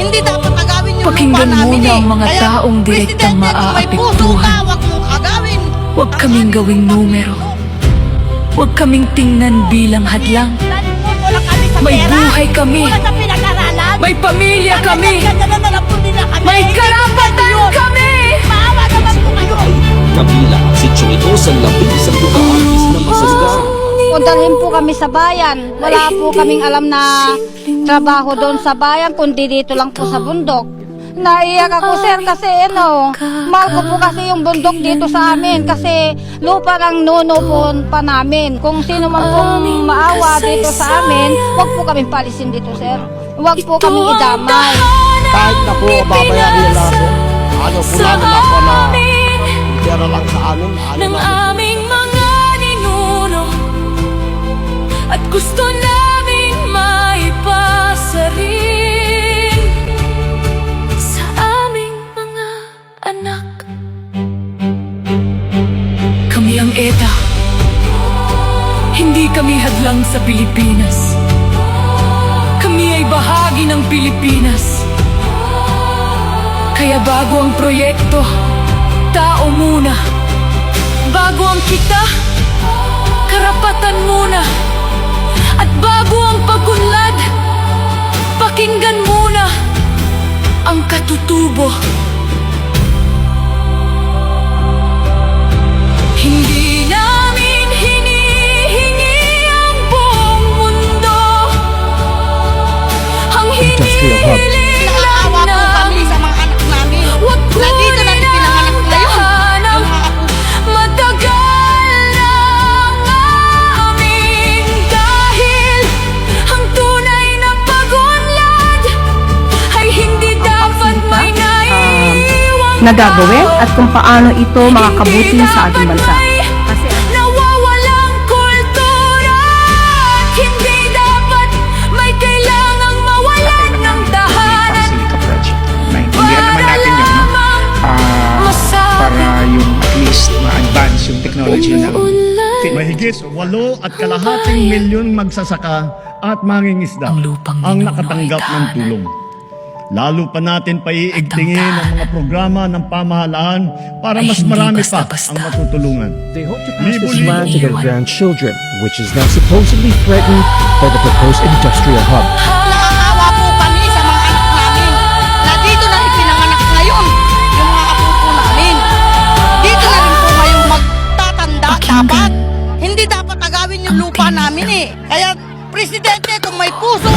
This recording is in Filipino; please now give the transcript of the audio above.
Hindi dapat agawin yung Pakinggan lupa namin muna eh. ang mga Kaya, taong direktang Presidente, kung may puso ka, maaapektuhan. wag mong agawin. Huwag kaming gawing numero. Huwag kaming tingnan bilang hadlang. Wala kami sa May pera. buhay kami. Wala sa pinag-aralan. May pamilya kami. Ganda na po nila kami. May karapatan kami! Maawa naman po kayo. Kabilang ang sityo ito sa 11 lugar na masalugar. Puntahin po kami sa bayan. Wala po kaming alam na trabaho doon sa bayan, kundi dito lang po sa bundok. Naiyak ako, sir, kasi mahal ko po kasi yung bundok dito sa amin kasi lupa ng nuno po pa namin. Kung sino man pong maawa dito sa amin, wag po kaming palisin dito, sir. Wag po kaming idamay. Kahit na po babayaran nila ako, ano po namin ako na pera lang sa amin, ano ng namin. aming mga ninuno at gusto naming maipasa rin sa aming mga anak. Kami ang ETA. Hindi kami hadlang sa Pilipinas. Kami ay bahagi ng Pilipinas. Kaya bago ang proyekto, tao muna. Bago ang kita, karapatan muna. At bago ang pag-unlad, pakinggan muna ang katutubo. Hindi namin hinihingi ang buong mundo. Ang hinihiling Naawa po kami sa mga anak namin. Wag Na dito na pinanganak ngayon. ng matagal ng amin dahil ang tunay na pag-unlad ay hindi dapat may naiiwang nagagawin at kung paano ito makakabuti sa ating bansa. Kasi nawawalang kultura at hindi dapat may kailangang mawalan ng tahanan. Basilica project. Naintindihan naman natin yun, no? Para yung at least ma-advance yung technology na Mahigit 8.5 milyon magsasaka at mangingisda Ang lupang ang ninuno nakatanggap ay ng tahanan. tulong. Lalo pa natin paiigtingin ang mga programa ng pamahalaan para Ay mas hindi marami pa basta-basta. ang matutulungan. They hope to pass this Libo-libo land to their iwan. grandchildren, which is now supposedly threatened by the proposed industrial hub. Nakakawa po kami sa mga anak namin na dito na ipinanganak ngayon yung mga apo po namin. Dito na rin po kayong magtatanda dapat. Hindi dapat agawin yung lupa namin eh. Kaya, Presidente, kung may puso